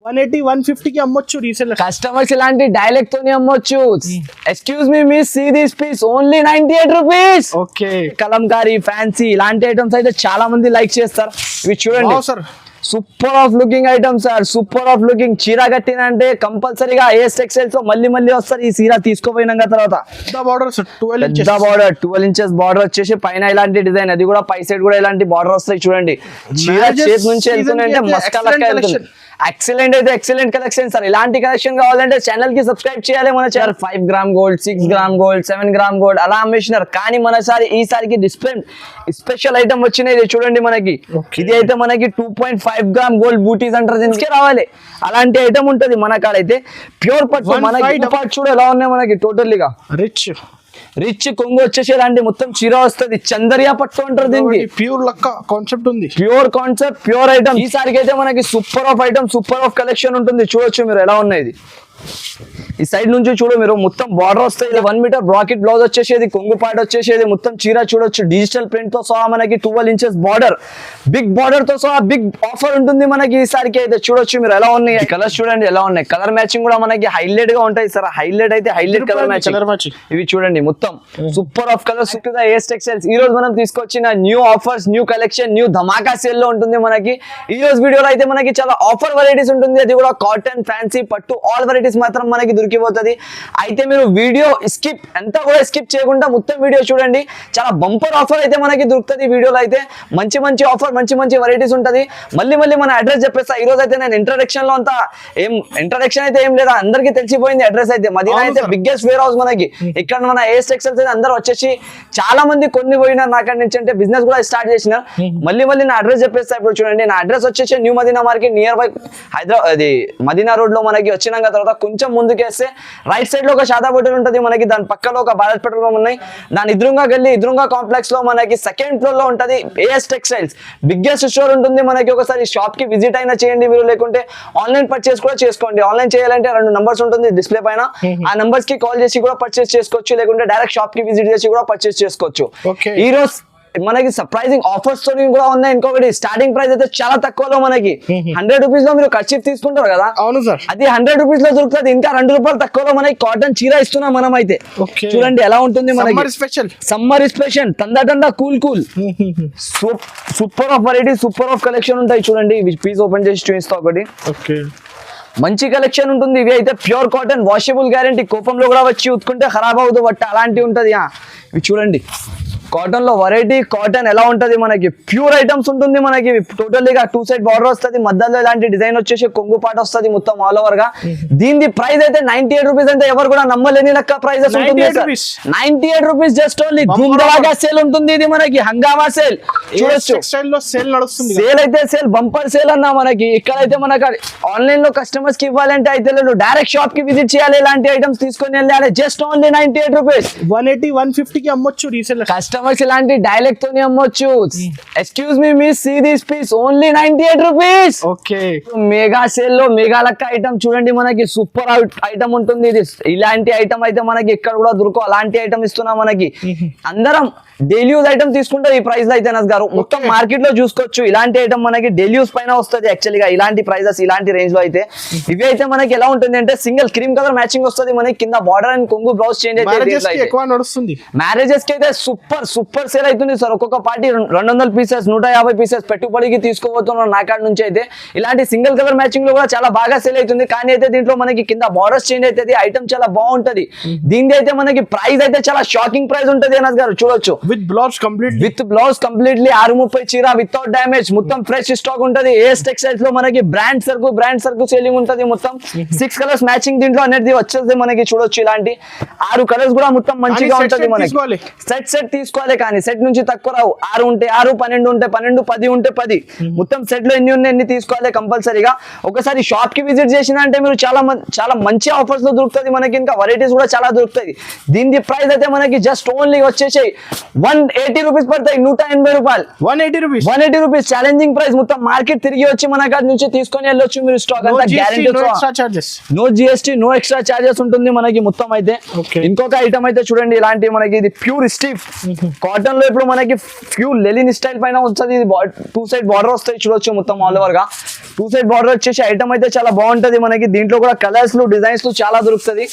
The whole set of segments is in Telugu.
180 150 కి అమ్మొచ్చు రీసేల్. కస్టమర్స్ ఇలాంటి డైలెక్ట్ తోని అమ్మొచ్చు. Excuse me miss, see this piece only 98 rupees. Okay, Kalamkari fancy ఇలాంటి ఐటమ్స్ అయితే చాలా మంది లైక్ చేస్తారు. ఇవి చూడండి sir, super of looking items sir, super of looking. చీర కట్టినంటే కంపల్సరీగా ఏఎస్ టెక్స్టైల్స్ లో మళ్ళీ వస్తారు ఈ చీర తీసుకోపోయినాక తర్వాత. బార్డర్ 12 ఇంచెస్ బార్డర్ వచ్చేసి పైన ఇలాంటి డిజైన్, అది కూడా పై సైడ్ కూడా ఇలాంటి బార్డర్ వస్తాయి చూడండి. చీర చేతి నుంచి వెళ్తుందంటే మస్కా లెక్క వెళ్తుంది. ఎక్సలెంట్ అయితే ఎక్సలెంట్ కలెక్షన్ సార్. ఇలాంటి కలెక్షన్ కావాలంటే ఛానల్ కి సబ్స్క్రైబ్ చేయాలి. మన channel 5 gram gold, 6 gram gold, 7 gram gold అలా అమ్మేసినారు. కానీ ఈసారికి డిస్ప్లే స్పెషల్ ఐటమ్ వచ్చినాయి చూడండి మనకి. ఇది అయితే మనకి 2.5 గ్రామ్ గోల్డ్ బూటీస్ అంటారు, దీనికి రావాలి. అలాంటి ఐటమ్ ఉంటది మన కాడైతే. ప్యూర్ పట్టు మనకి పాటు చూడ ఎలా ఉన్నాయి మనకి. టోటల్లీగా రిచ్ కొంగు వచ్చేసి ఇలాంటి మొత్తం చీర వస్తుంది. చందరియా పట్టు అంటారు దీనికి. ప్యూర్ లక్క కాన్సెప్ట్ ఉంది, ప్యూర్ కాన్సెప్ట్, ప్యూర్ ఐటమ్. ఈసారికి అయితే మనకి super of item, super of collection ఉంటుంది. చూడొచ్చు మీరు ఎలా ఉన్నాయి. ఈ సైడ్ నుంచి చూడు మీరు, మొత్తం బార్డర్ వస్తాయి. 1 మీటర్ బ్రాకెట్ బ్లౌజ్ వచ్చేసేది, కొంగు పాట వచ్చేసేది. మొత్తం చీర చూడొచ్చు డిజిటల్ ప్రింట్ తో సహా మనకి 12 ఇంచెస్ బార్డర్, బిగ్ బార్డర్ తో సహా బిగ్ ఆఫర్ ఉంటుంది మనకి ఈసారికి అయితే. చూడొచ్చు మీరు ఎలా ఉన్నాయి. కలర్స్ చూడండి ఎలా ఉన్నాయి. కలర్ మ్యాచింగ్ కూడా మనకి హైలైట్ గా ఉంటాయి సార్. హైలైట్ అయితే హైలైట్ కలర్ మ్యాచింగ్. ఇవి చూడండి మొత్తం super of colours. AS textiles ఈ రోజు మనం తీసుకొచ్చిన new offers, new collection, new ధమాకా సేల్ లో ఉంటుంది మనకి. ఈ రోజు వీడియోలో అయితే మనకి చాలా ఆఫర్ వెరైటీస్ ఉంటుంది. అది కూడా కాటన్, ఫ్యాన్సీ, పట్టు ఆల్ వెరైటీస్ మాత్రం మనకి దొరికిపోతుంది. అయితే మీరు వీడియో స్కిప్ అంతా కూడా స్కిప్ చేయకుండా మొత్తం వీడియో చూడండి. చాలా బంపర్ ఆఫర్ అయితే మనకి దొరుకుతుంది వీడియోలో. అయితే మంచి ఆఫర్, మంచి వెరైటీస్ ఉంటుంది. మళ్ళీ మన అడ్రస్ చెప్పేస్తా. ఈ రోజు అయితే నేను ఇంట్రడక్షన్ లో అంతా ఇంట్రడక్షన్ అయితే ఏం లేదా, అందరికీ తెలిసిపోయింది అడ్రస్ అయితే. మదీనా అయితే బిగ్గెస్ట్ వేర్ హౌస్ మనకి. ఇక్కడ మన ఏఎస్ టెక్స్టైల్స్ అయితే అందరూ వచ్చేసి చాలా మంది కొన్ని పోయినారు నాకడి నుంచి, అంటే బిజినెస్ కూడా స్టార్ట్ చేసినారు. మళ్ళీ నా అడ్రస్ చెప్పేస్తా. ఇప్పుడు చూడండి, నా అడ్రస్ వచ్చేసి new Madina market, near by Hyderabad, అది మదీనా రోడ్ లో మనకి. వచ్చినాక తర్వాత కొంచెం ముందుకేస్తే రైట్ సైడ్ లో ఒక షాదా హోటల్ ఉంటుంది మనకి. దాని పక్కలో ఒక భారత్ పెట్రోల్ పంప్ ఉన్నాయి. దాని ఎదురుగా కాంప్లెక్స్ లో మనకి సెకండ్ ఫ్లోర్ లో ఉంటది ఏఎస్ టెక్స్టైల్స్. బిగ్గెస్ట్ స్టోర్ ఉంటుంది మనకి. ఒకసారి షాప్ కి విజిట్ అయినా చేయండి మీరు, లేకుంటే ఆన్లైన్ పర్చేస్ కూడా చేసుకోండి. ఆన్లైన్ చేయాలంటే 2 నంబర్స్ ఉంటుంది డిస్ప్లే పైన. ఆ నంబర్స్ కి కాల్ చేసి కూడా పర్చేస్ చేసుకోవచ్చు, లేకుంటే డైరెక్ట్ షాప్ కి విజిట్ చేసి కూడా పర్చేస్ చేసుకోవచ్చు. ఈ రోజు మనకి సర్ప్రైజింగ్ ఆఫర్స్ తో కూడా ఉన్నాయి. ఇంకొకటి, స్టార్టింగ్ ప్రైస్ అయితే చాలా తక్కువలో మనకి 100 రూపీస్ లో మీరు కర్చీఫ్ తీసుకుంటారు కదా. అవును సార్, అది 100 రూపీస్ లో దొరుకుతుంది. ఇంకా 2 రూపాయలు తక్కువలో మనకి కాటన్ చీర ఇస్తున్నాం మనం అయితే. చూడండి ఎలా ఉంటుంది మనకి. సమ్మర్ స్పెషల్ తందా cool super of variety, super of collection ఉంటాయి. చూడండి పీస్ ఓపెన్ చేసి చూపిస్తా ఒకటి. మంచి కలెక్షన్ ఉంటుంది. ఇవి అయితే ప్యూర్ కాటన్, వాషబుల్ గ్యారంటీ. కోపంలో కూడా వచ్చి ఉతుకుంటే ఖరాబ్ అవుతుంది బట్ అలాంటివి ఉంటుంది. ఇవి చూడండి కాటన్ లో వెరైటీ. కాటన్ ఎలా ఉంటది మనకి, ప్యూర్ ఐటమ్స్ ఉంటుంది మనకి. టోటల్లీగా 2 సైడ్ బార్డర్ వస్తుంది, మధ్యలో ఇలాంటి డిజైన్ వచ్చేసి కొంగు పాట వస్తుంది మొత్తం ఆల్ ఓవర్ గా. దీని ప్రైస్ అయితే 98 రూపీస్. అంటే ఎవరు కూడా నమ్మలేని లెక్క ప్రైజెస్ ఉంటుంది. 98 రూపీస్ జస్ట్ ఓన్లీ. ధూమ్ధమాకా సేల్ ఉంటుంది ఇది మనకి, హంగామా సేల్. చూడొచ్చు సేల్ అయితే సేల్, బంపర్ సేల్ అన్నా మనకి. ఇక్కడైతే మనకి ఆన్లైన్ లో కస్టమర్స్ కి ఇవ్వాలంటే అయితే లేదు, డైరెక్ట్ షాప్ కి విజిట్ చేయాలి. ఇలాంటి ఐటమ్స్ తీసుకొని వెళ్ళాలి. Just only 98 rupees. 180 150 కి అమ్మొచ్చు రీసేల్. కస్టమర్స్ ఇలాంటి డైలెక్ట్ తోని అమ్మొచ్చు. Excuse me miss, see this piece only 98 rupees. Okay, mega sale లో మెగా లెక్క ఐటమ్ చూడండి మనకి. సూపర్ ఐటమ్ ఉంటుంది ఇది. ఇలాంటి ఐటమ్ అయితే మనకి ఎక్కడ కూడా దొరకవు. అలాంటి ఐటమ్ ఇస్తున్నాం మనకి. అందరం డైలీ యూజ్ ఐటమ్ తీసుకుంటారు ఈ ప్రైస్ లో అయితే నస్ గారు. మొత్తం మార్కెట్ లో చూసుకోవచ్చు. ఇలాంటి ఐటమ్ మనకి డైలీ యూజ్ పైన వస్తుంది యాక్చువల్ గా. ఇలాంటి ప్రైజెస్ ఇలాంటి రేంజ్ లో అయితే ఇవి అయితే మనకి ఎలా ఉంటుంది అంటే సింగిల్ క్రీమ్ కలర్ మ్యాచింగ్ వస్తుంది మనకి. కింద బార్డర్ అండ్ కొంగు బ్లౌజ్ చేంజ్ అయితే మ్యారేజెస్ కి అయితే సూపర్ సేల్ అవుతుంది సార్. ఒక్కొక్క పార్టీ 200 పీసెస్ 150 పీసెస్ పెట్టుబడికి తీసుకోబోతున్నారు నా కాడ నుంచి అయితే. ఇలాంటి సింగిల్ కలర్ మ్యాచింగ్ లో కూడా చాలా బాగా సేల్ అవుతుంది. కానీ అయితే దీంట్లో మనకి కింద బార్డర్స్ చేంజ్ అవుతుంది. ఐటమ్ చాలా బాగుంటది. దీని అయితే మనకి ప్రైస్ అయితే చాలా షాకింగ్ ప్రైస్ ఉంటుంది అన్నస్ గారు. చూడొచ్చు విత్ బ్లౌజ్ కంప్లీట్లీ 630 చీర వితౌట్ డ్యామేజ్. మొత్తం ఫ్రెష్ స్టాక్ ఉంటది. ఏఎస్ టెక్స్టైల్స్ లో మనకి బ్రాండ్ సరుకు సేలింగ్ ఉంటది. మొత్తం 6 కలర్స్ మ్యాచింగ్ దీంట్లో అనేది వచ్చేది మనకి. చూడొచ్చు ఇలాంటి 6 కలర్స్ కూడా మొత్తం మంచిగా ఉంటది మనకి. సెట్ తీసుకోవాలి, కానీ సెట్ నుంచి తక్కువ రావు. 6 ఉంటే 6, 12 ఉంటే 12, 10 ఉంటే 10. మొత్తం సెట్ లో ఎన్ని ఉన్నాయి ఎన్ని తీసుకోవాలి కంపల్సరీగా. ఒకసారి షాప్ కి విజిట్ చేసిన అంటే మీరు చాలా మంచి ఆఫర్స్ లో దొరుకుతుంది మనకి. ఇంకా వెరైటీస్ కూడా చాలా దొరుకుతాయి. దీని ప్రైస్ అయితే మనకి జస్ట్ ఓన్లీ వచ్చేసి 180 రూపీస్ పడతాయి, 180 రూపాయలు. 180 రూపీస్. 180 rupees challenging price. మొత్తం మార్కెట్ తిరిగి వచ్చి మన కాడ నుంచి తీసుకొని వెళ్ళొచ్చు మీరు. స్టాక్ అంతా guarantee, extra charges, no GST, no extra charges ఉంటుంది మనకి మొత్తం అయితే. Okay. ఇంకొక ఐటమ్ అయితే చూడండి, ఇలాంటి మనకి ఇది ప్యూర్ స్టిఫ్ కాటన్ లో ఇప్పుడు మనకి ప్యూర్ లెలిన్ స్టైల్ పైన వస్తుంది. ఇది 2 సైడ్ బార్డర్ వస్తాయి చూడొచ్చు మొత్తం ఆల్ ఓవర్ గా. 2 సైడ్ బార్డర్ వచ్చేసి ఐటమ్ అయితే చాలా బాగుంటది మనకి. దీంట్లో కూడా కలర్స్ డిజైన్స్ చాలా దొరుకుతుంది.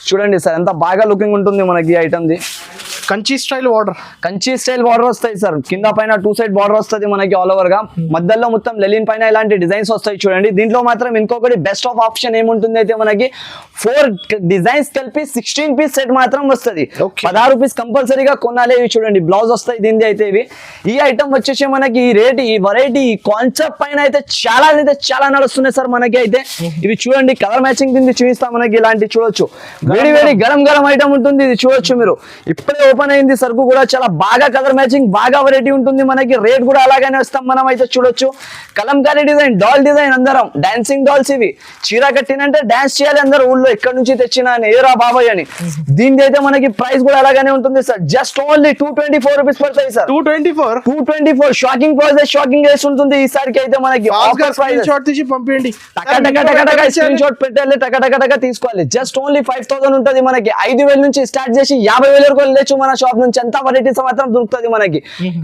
చూడండి సార్ ఎంత బాగా లుకింగ్ ఉంటుంది మనకి item the. Kanchi style border, Kanchi style border వస్తాయి సార్. కింద పైన 2 సైడ్ బార్డర్ వస్తుంది మనకి ఆల్ ఓవర్ గా. మధ్యలో మొత్తం లెలిన్ పైన ఇలాంటి డిజైన్స్ వస్తాయి చూడండి. దీంట్లో మాత్రం ఇంకొకటి బెస్ట్ ఆఫ్ ఆప్షన్ ఏముంటుంది అయితే మనకి 4 డిజైన్స్ కలిపి 16 పీస్ సెట్ మాత్రం వస్తుంది. Okay. 16 రూపీస్ కంపల్సరీగా కొనాలి. ఇవి చూడండి బ్లౌజ్ వస్తాయి దీనిది అయితే. ఇవి ఈ ఐటమ్ వచ్చేసి మనకి ఈ రేట్, ఈ వెరైటీ, ఈ కాన్సెప్ట్ పైన అయితే చాలా నడుస్తున్నాయి సార్ మనకి అయితే. ఇవి చూడండి కలర్ మ్యాచింగ్ దీన్ని చూపిస్తాం మనకి. ఇలాంటి చూడొచ్చు, వేడి గరం ఐటమ్ ఉంటుంది. ఇది చూడొచ్చు మీరు, ఇప్పుడే ఓపెన్ అయింది సరుకు కూడా. చాలా బాగా కలర్ మ్యాచింగ్, బాగా వెరైటీ ఉంటుంది మనకి. రేట్ కూడా అలాగనే వస్తాం మనం అయితే. చూడొచ్చు కలంకారీ డిజైన్, డాల్ డిజైన్, అందరం డాన్సింగ్ డాల్స్. ఇవి చీర కట్టినంటే డాన్స్ చేయాలి అందరూ ఊళ్ళో. ఎక్కడి నుంచి తెచ్చినా ఏరా బాబాయ్ అని. దీనిది అయితే మనకి ప్రైస్ కూడా అలాగనే ఉంటుంది సార్. జస్ట్ ఓన్లీ 224 రూపీస్ పడతాయి sir. 224 shocking price, shocking rates ఉంటుంది ఈసారికి అయితే మనకి. స్క్రీన్ షాట్ తీసి పంపించండి. స్క్రీన్ షాట్ పెట్టాలి, టక తీసుకోవాలి. జస్ట్ ఓన్లీ 5000 ఉంటుంది మనకి. 5000 నుంచి స్టార్ట్ చేసి 50,000 వరకు వెళ్ళచ్చు మన షాప్ నుంచి. ఎంత వెరైటీస్ మాత్రం దొరుకుతుంది మనకి.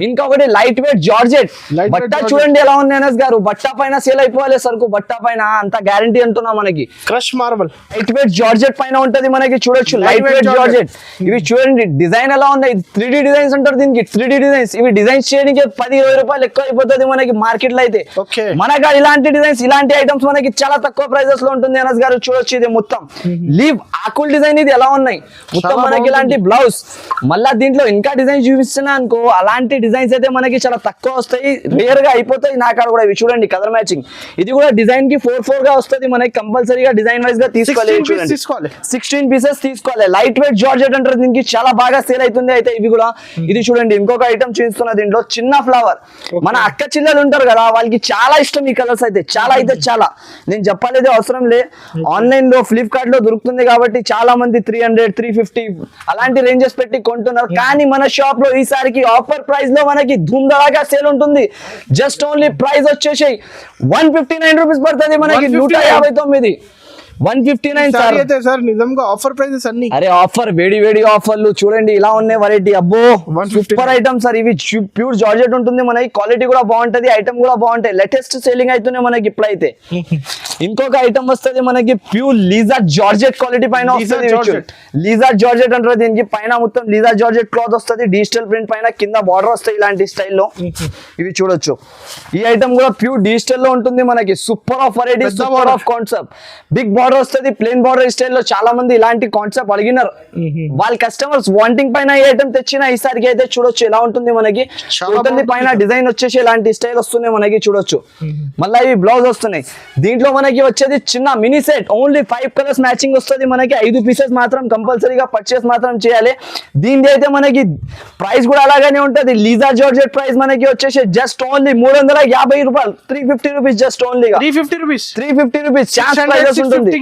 ఇంకొకటి లైట్ వెయిట్ జార్జెట్ బట్ట చూడండి ఎలా ఉంది ఎన్ఎస్ గారు. బట్ట పైన సేల్ అయిపోవాలి సరుకు, బట్ట పైన అంత గ్యారంటీ అంటున్నా మనకి. Crush marble light weight georgette పైన ఉంటది మనకి. చూడొచ్చు లైట్ వెయిట్ జార్జెట్. ఇవి చూడండి డిజైన్ ఎలా ఉన్నాయి. 3D డిజైన్స్ అంటారు దీనికి, 3D డిజైన్స్. ఇవి డిజైన్స్ చేయడానికి 10-20 రూపాయలు ఎక్కువ అయిపోతుంది మనకి మార్కెట్ లో అయితే. మనకి ఇలాంటి డిజైన్స్, ఇలాంటి ఐటమ్స్ మనకి చాలా తక్కువ ప్రైజెస్ లో ఉంటుంది ఎన్ఎస్ గారు. చూడొచ్చు ఇది మొత్తం లీవ్ ఆకుల్ డిజైన్. ఇది ఎలా ఉన్నాయి మొత్తం మనకి. ఇలాంటి బ్లౌజ్ మళ్ళా దీంట్లో ఇంకా డిజైన్ చూపిస్తున్నా అనుకో, అలాంటి డిజైన్స్ అయితే మనకి చాలా తక్కువ వస్తాయి, రేర్ గా అయిపోతాయి నా కాడ కూడా. ఇవి చూడండి కలర్ మ్యాచింగ్. ఇది కూడా డిజైన్ కి 4 గా వస్తుంది మనకి. కంపల్సరీగా డిజైన్ వైజ్ గా తీసుకోవాలి. 16 పీసెస్ తీసుకోవాలి. లైట్ వెయిట్ జార్జెట్ అంటారు దీనికి. చాలా బాగా సేల్ అవుతుంది అయితే ఇవి కూడా. ఇది చూడండి ఇంకొక ఐటమ్ చూపిస్తున్నా దీంట్లో, చిన్న ఫ్లవర్. మన అక్క చిల్లలు ఉంటారు కదా, వాళ్ళకి చాలా ఇష్టం ఈ కలర్స్ అయితే. చాలా నేను చెప్పలేదు అవసరం లే. ఆన్లైన్ లో ఫ్లిప్కార్ట్ లో దొరుకుతుంది కాబట్టి చాలా మంది 300, 350 అలాంటి రేంజెస్ పెట్టి కొంటున్నారు. కానీ మన షాప్ లో ఈసారికి ఆఫర్ ప్రైస్ లో మనకి ధూమ్ధాగా సేల్ ఉంటుంది. జస్ట్ ఓన్లీ ప్రైస్ వచ్చేసి 159 రూపీస్ పడుతుంది మనకి. 159 159 సార్ నిజంగా ఆఫర్ ప్రైసెస్ అన్ని. అరే ఆఫర్, వేడి ఆఫర్లు చూడండి ఇలా ఉన్నాయి వెరైటీ. అబ్బో సూపర్ ఐటమ్ సార్. ఇవి ప్యూర్ జార్జెట్ ఉంటుంది మనకి. క్వాలిటీ కూడా బాగుంటది, ఐటమ్ కూడా బాగుంటాయి. లేటెస్ట్ సేలింగ్ అవుతున్నాయి మనకి ఇప్పుడైతే. ఇంకొక ఐటమ్ వస్తుంది మనకి ప్యూర్ లీజా జార్జెట్ క్వాలిటీ పైన వస్తుంది. లీజా జార్జెట్ అంటారు దీనికి. పైన మొత్తం లీజా జార్జెట్ క్లాత్ వస్తుంది, డిజిటల్ ప్రింట్ పైన, కింద బార్డర్ వస్తాయి ఇలాంటి స్టైల్లో. ఇవి చూడొచ్చు. ఈ ఐటమ్ కూడా ప్యూర్ డిజిటల్ లో ఉంటుంది మనకి. Super of variety, super of concept. Big border వస్తుంది, ప్లేన్ బార్డర్ స్టైల్ లో. చాలా మంది ఇలాంటి కాన్సెప్ట్ అడిగినారు వాళ్ళ కస్టమర్స్. వాంటింగ్ పైన ఏ ఐటమ్ తెచ్చినా ఈసారికి అయితే చూడొచ్చు ఎలా ఉంటుంది మనకి. టోటల్లీ పైన డిజైన్ వచ్చేసి ఇలాంటి స్టైల్ వస్తున్నాయి మనకి. చూడొచ్చు మళ్ళీ ఇవి బ్లౌజ్ వస్తున్నాయి. దీంట్లో మనకి వచ్చేది చిన్న mini set. Only 5 colours matching వస్తుంది మనకి. 5 పీసెస్ మాత్రం కంపల్సరీగా పర్చేస్ మాత్రం చేయాలి. దీనిది అయితే మనకి ప్రైస్ కూడా అలాగానే ఉంటుంది. లీజా జార్జెట్ ప్రైస్ మనకి వచ్చేసి జస్ట్ ఓన్లీ 350 రూపాయలు. 350 rupees just only. 350 rupees chance prices ఉంటుంది.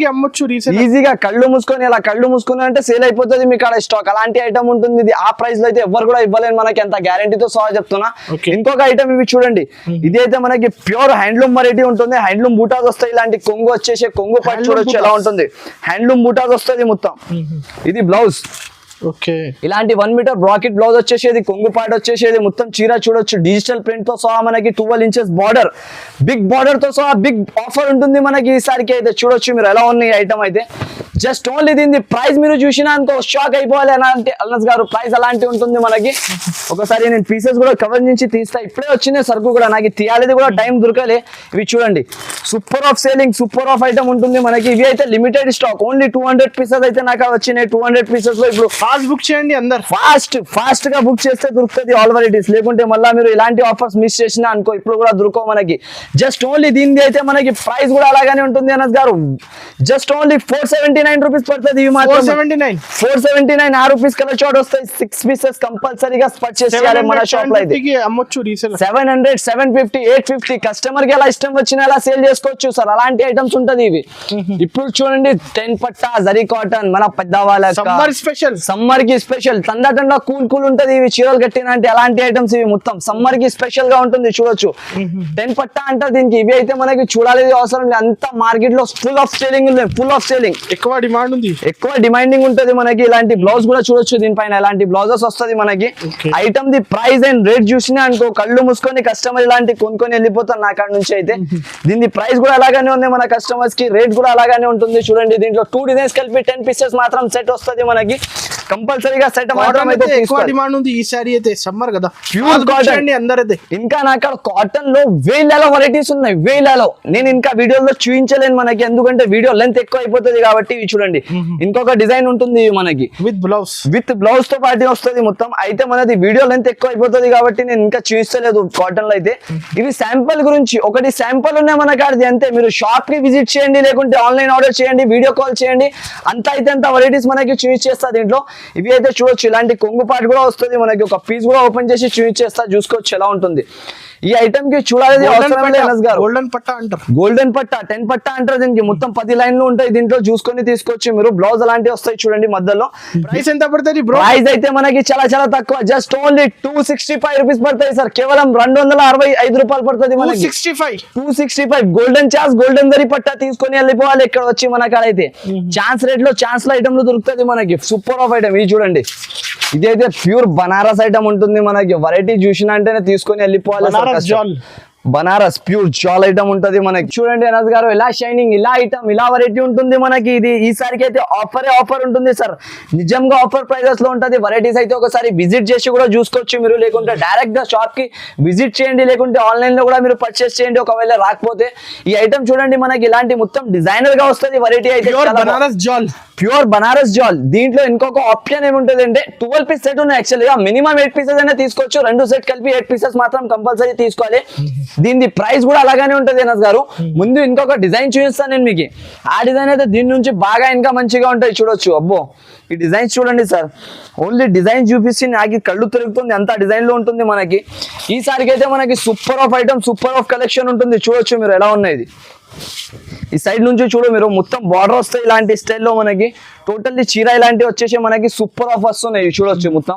ఈజీగా కళ్ళు మూసుకొని ఇలా కళ్ళు మూసుకుని అంటే సేల్ అయిపోతుంది మీకు ఆడ స్టాక్. అలాంటి ఐటమ్ ఉంటుంది. ఇది ఆ ప్రైస్ లో అయితే ఎవరు కూడా ఇవ్వలేను మనకి, ఎంత గ్యారంటీతో సహా చెప్తున్నా. ఇంకొక ఐటమ్ ఇవి చూడండి. ఇది అయితే మనకి ప్యూర్ హ్యాండ్లూమ్ వెరైటీ ఉంటుంది. హ్యాండ్లూమ్ బూటాస్ వస్తాయి. ఇలాంటి కొంగు వచ్చేసి కొంగు పట్టు చూడొచ్చు ఎలా ఉంటుంది. హ్యాండ్లూమ్ బూటాస్ వస్తుంది మొత్తం. ఇది బ్లౌజ్. ఇలాంటి 1 మీటర్ బ్రాకెట్ బ్లౌజ్ వచ్చేసేది, కొంగు పాట వచ్చేసేది. మొత్తం చీర చూడొచ్చు డిజిటల్ ప్రింట్ తో సహా మనకి. 12 ఇంచెస్ బార్డర్, బిగ్ బార్డర్ తో సహా బిగ్ ఆఫర్ ఉంటుంది మనకి ఈసారికి అయితే. చూడొచ్చు మీరు ఎలా ఉన్నాయి ఐటమ్ అయితే. జస్ట్ ఓన్లీ దీని ప్రైస్ మీరు చూసినా అనుకో షాక్ అయిపోవాలి. అలాంటి అల్నస్ గారు ప్రైస్ అలాంటి ఉంటుంది మనకి. ఒకసారి నేను పీసెస్ కూడా కవర్ నుంచి తీస్తా. ఇప్పుడే వచ్చింది సరుకు కూడా, నాకు తీయాలి కూడా టైం దొరకలే. ఇవి చూడండి super of selling, super of item ఉంటుంది మనకి. ఇవి అయితే లిమిటెడ్ స్టాక్. ఓన్లీ 200 పీసెస్ అయితే నాకు వచ్చినాయి. 200 పీసెస్ లో ఇప్పుడు ఫాస్ట్ బుక్ చేయండి అందరు. ఫాస్ట్ గా బుక్ చేస్తే దొరుకుతుంది ఆల్ వెరైటీస్. లేకుంటే మళ్ళీ మీరు ఇలాంటి ఆఫర్స్ మిస్ చేసినా అనుకో ఇప్పుడు కూడా దొరకవు మనకి. జస్ట్ ఓన్లీ దీనిది అయితే మనకి ప్రైస్ కూడా అలాగానే ఉంటుంది అన్నది గారు. జస్ట్ ఓన్లీ 479 449 రూపీస్ పడుతుంది ఇవి మాత్రం 479. 479 ఆ రూపీస్ కలర్ చార్ట్ వస్తాయి 6 పీసెస్ కంపల్సరీగా పర్చేస్ చేయాలి మన షాప్ లో అయితే అమ్మొచ్చు రీసేల్ 700 750 850 కస్టమర్ కి ఎలా ఇష్టం వచ్చినా ఎలా సేల్ చేసుకోవచ్చు సార్ అలాంటి ఐటమ్స్ ఉంటది ఇవి ఇప్పుడు చూడండి 10 పట్టా జరీ కాటన్ మన పెద్ద వాళ్ళ సమ్మర్ కి స్పెషల్ తండా కూల్ ఉంటది ఇవి చీరలు కట్టిన అంటే అలాంటి ఐటమ్స్ ఇవి మొత్తం సమ్మర్ కి స్పెషల్ గా ఉంటుంది చూడొచ్చు 10 పట్టా అంటే దీనికి ఇవి అయితే మనకి చూడాలి అవసరం లేదు అంత మార్కెట్ లో ఫుల్ ఆఫ్ సేలింగ్ ఎక్కువ డిమాండ్ ఉంది ఎక్కువ డిమాండింగ్ ఉంటది మనకి ఇలాంటి బ్లౌజ్ కూడా చూడొచ్చు దీనిపైన ఇలాంటి బ్లౌజెస్ వస్తది మనకి item the price and rate చూసినా అనుకో కళ్ళు మూసుకొని కస్టమర్ ఇలాంటి కొనుక్కొని వెళ్ళిపోతారు నా కాడ నుంచి అయితే దీని ప్రైస్ కూడా అలాగానే ఉంది మన కస్టమర్స్ కి రేట్ కూడా అలాగానే ఉంటుంది చూడండి దీంట్లో 2 డిజైన్స్ కలిపి 10 పీసెస్ మాత్రం సెట్ వస్తది మనకి కంపల్సరీగా సెట్ మాత్రం అయితే ఎక్కువ డిమాండ్ ఉంది ఈ సారీ అయితే సమ్మర్ కదా ప్యూర్ కాటన్ అందరైతే ఇంకా నాకు కాటన్ లో వేలలో వెరైటీస్ ఉన్నాయి వేలలో నేను ఇంకా వీడియోలో చూపించలేను మనకి ఎందుకంటే వీడియో లెంత్ ఎక్కువ అయిపోతుంది కాబట్టి ఇవి చూడండి ఇంకొక డిజైన్ ఉంటుంది మనకి విత్ బ్లౌజ్ తో పాటు వస్తుంది మొత్తం అయితే మనది వీడియో లెంత్ ఎక్కువ అయిపోతుంది కాబట్టి నేను ఇంకా చూపించలేదు కాటన్ లో అయితే ఇవి శాంపుల్ గురించి ఒకటి శాంపుల్ ఉన్నాయి మన కాడిది అంతే మీరు షాప్ కి విజిట్ చేయండి లేకుంటే ఆన్లైన్ ఆర్డర్ చేయండి వీడియో కాల్ చేయండి అంత అయితే అంత వెరైటీస్ మనకి చూపించేస్తా దీంట్లో ఇవి అయితే చూడొచ్చు ఇలాంటి కొంగు పాటు కూడా వస్తుంది మనకి ఒక పీస్ కూడా ఓపెన్ చేసి చూపించేస్తా చూసుకోవచ్చు ఎలా ఉంటుంది ఈ ఐటమ్ కి చూడాలి గోల్డెన్ పట్టా అంటారు 10 పట్టా అంటారు దీనికి మొత్తం 10 లైన్లు ఉంటాయి దీంట్లో చూసుకొని తీసుకోవచ్చు మీరు బ్లౌజ్ అలాంటివి వస్తాయి చూడండి మధ్యలో ప్రైస్ ఎంత పడుతుంది ప్రైస్ అయితే మనకి చాలా తక్కువ జస్ట్ ఓన్లీ 265 రూపీస్ పడతాయి సార్ కేవలం 265 రూపాయలు పడుతుంది మనకి 265 గోల్డెన్ గోల్డెన్ దరి పట్టా తీసుకొని వెళ్ళిపోవాలి ఇక్కడ వచ్చి మన కాడ అయితే ఛాన్స్ రేట్ లో ఐటమ్ లో దొరుకుతుంది మనకి సూపర్ ఆఫ్ ఐటమ్ ఇది చూడండి ఇదైతే ప్యూర్ బనారస్ ఐటమ్ ఉంటుంది మనకి వెరైటీ చూసిన అంటేనే తీసుకొని వెళ్ళిపోవాలి బనారస్ ప్యూర్ జాల్ ఐటమ్ ఉంటది మనకి చూడండి అనస్ గారు ఇలా షైనింగ్ ఇలా ఐటమ్ ఇలా వెరైటీ ఉంటుంది మనకి ఇది ఈసారికి అయితే ఆఫర్ ఉంటుంది సార్ నిజంగా ఆఫర్ ప్రైజెస్ లో ఉంటది వెరైటీస్ అయితే ఒకసారి విజిట్ చేసి కూడా చూసుకోవచ్చు మీరు లేకుంటే డైరెక్ట్ గా షాప్ కి విజిట్ చేయండి లేకుంటే ఆన్లైన్ లో కూడా మీరు పర్చేస్ చేయండి ఒకవేళ రాకపోతే ఈ ఐటమ్ చూడండి మనకి ఇలాంటి మొత్తం డిజైనర్ గా వస్తుంది వెరైటీ అయితే ప్యూర్ బనారస్ జాల్ దీంట్లో ఇంకొక ఆప్షన్ ఏముంటది అంటే 12 పీస్ సెట్ ఉన్నాయి యాక్చువల్గా మినిమం 8 పీసెస్ అయినా తీసుకోవచ్చు 2 సెట్ కలిపి 8 పీసెస్ మాత్రం కంపల్సరీ తీసుకోవాలి దీని ప్రైస్ కూడా అలాగానే ఉంటది అనస్ గారు ముందు ఇంకొక డిజైన్ చూపిస్తాను నేను మీకు ఆ డిజైన్ అయితే దీని నుంచి బాగా ఇంకా మంచిగా ఉంటాయి చూడొచ్చు అబ్బో ఈ డిజైన్స్ చూడండి సార్ ఓన్లీ డిజైన్ చూపిస్తే నాకు కళ్ళు తిరుగుతుంది అంత డిజైన్ లో ఉంటుంది మనకి ఈసారికి అయితే మనకి super of item super of collection ఉంటుంది చూడొచ్చు మీరు ఎలా ఉన్నాయి ఈ సైడ్ నుంచి చూడు మీరు మొత్తం బార్డర్ వస్తాయి ఇలాంటి స్టైల్లో మనకి టోటల్లీ చీర ఇలాంటివి వచ్చేసి మనకి సూపర్ ఆఫ్ వస్తున్నాయి చూడొచ్చు మొత్తం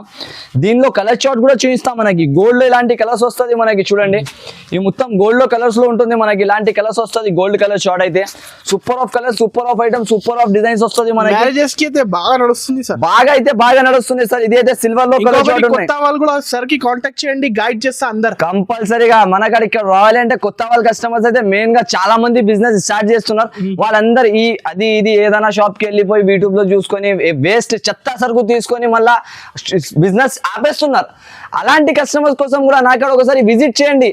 దీనిలో కలర్ చార్ట్ కూడా చూపిస్తాం మనకి గోల్డ్ లో ఇలాంటి కలర్స్ వస్తుంది మనకి చూడండి ఈ మొత్తం గోల్డ్ లో కలర్స్ లో ఉంటుంది మనకి ఇలాంటి కలర్స్ వస్తుంది గోల్డ్ కలర్ చార్ట్ అయితే super of colour super of item super of designs వస్తుంది మనకి బాగా నడుస్తుంది సార్ ఇది అయితే సిల్వర్ లో కలర్ చార్ట్ కొత్త వాళ్ళు కూడా సార్ కి కాంటాక్ట్ చేయండి గైడ్ చేస్తా అందరు కంపల్సరీగా మన కాడ ఇక్కడ రావాలి అంటే కొత్త వాళ్ళ కస్టమర్స్ అయితే మెయిన్ గా చాలా మంది బిజినెస్ స్టార్ట్ చేస్తున్నారు వాళ్ళందరూ ఇది ఏదైనా షాప్ కి వెళ్ళిపోయి యూట్యూబ్ లో చూసుకొని వేస్ట్ చెత్త సరుకు తీసుకొని మళ్ళా బిజినెస్ ఆపేస్తున్నారు అలాంటి కస్టమర్స్ కోసం కూడా నా కాడ ఒకసారి విజిట్ చేయండి